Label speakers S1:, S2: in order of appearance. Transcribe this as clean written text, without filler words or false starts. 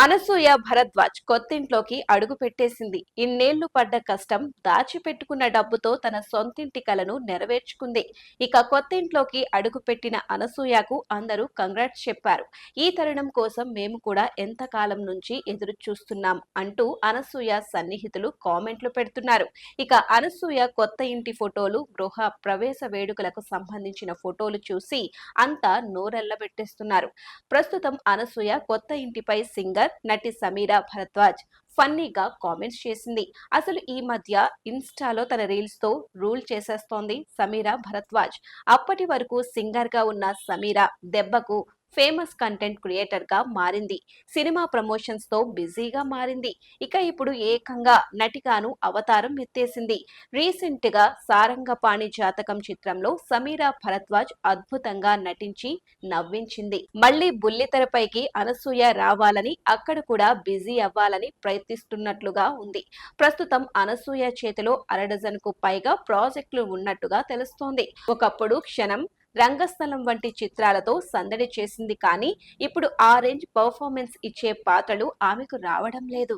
S1: అనసూయ భరద్వాజ్ కొత్తింట్లోకి అడుగు పెట్టేసింది. ఇన్నేళ్లు పడ్డ కష్టం, దాచిపెట్టుకున్న డబ్బుతో తన సొంతింటి కలను నెరవేర్చుకుంది. ఇక కొత్తింట్లోకి అడుగుపెట్టిన అనసూయకు అందరూ కంగ్రాట్స్ చెప్పారు. ఈ తరుణం కోసం మేము కూడా ఎంతకాలం నుంచి ఎదురు చూస్తున్నాం అంటూ అనసూయ సన్నిహితులు కామెంట్లు పెడుతున్నారు. ఇక అనసూయ కొత్త ఇంటి ఫోటోలు, గృహ ప్రవేశ వేడుకలకు సంబంధించిన ఫోటోలు చూసి అంతా నోరెళ్లబెట్టేస్తున్నారు. ప్రస్తుతం అనసూయ కొత్త ఇంటిపై సింగర్ నటి సమీరా భరద్వాజ్ ఫన్నీగా కామెంట్స్ చేసింది. అసలు ఈ మధ్య ఇన్స్టాలో తన రీల్స్ తో రూల్ చేసేస్తోంది సమీరా భరద్వాజ్. అప్పటి వరకు సింగర్ గా ఉన్న సమీరా దెబ్బకు ఫేమస్ కంటెంట్ క్రియేటర్ గా మారింది. సినిమా ప్రమోషన్స్ తో బిజీగా మారింది. ఇక ఇప్పుడు ఏకంగా నటిగాను అవతారం ఎత్తేసింది. రీసెంట్ గా సారంగపాణి జాతకం చిత్రంలో సమీరా భరద్వాజ్ అద్భుతంగా నటించి నవ్వించింది. మళ్లీ బుల్లితెరపైకి అనసూయ రావాలని, అక్కడ కూడా బిజీ అవ్వాలని ప్రయత్నిస్తున్నట్లుగా ఉంది. ప్రస్తుతం అనసూయ చేతిలో అరడజన్కు పైగా ప్రాజెక్టులు ఉన్నట్టుగా తెలుస్తోంది. ఒకప్పుడు క్షణం, రంగస్థలం వంటి చిత్రాలతో సందడి చేసింది, కానీ ఇప్పుడు ఆ రేంజ్ పర్ఫార్మెన్స్ ఇచ్చే పాత్రలు ఆమెకు రావడం లేదు.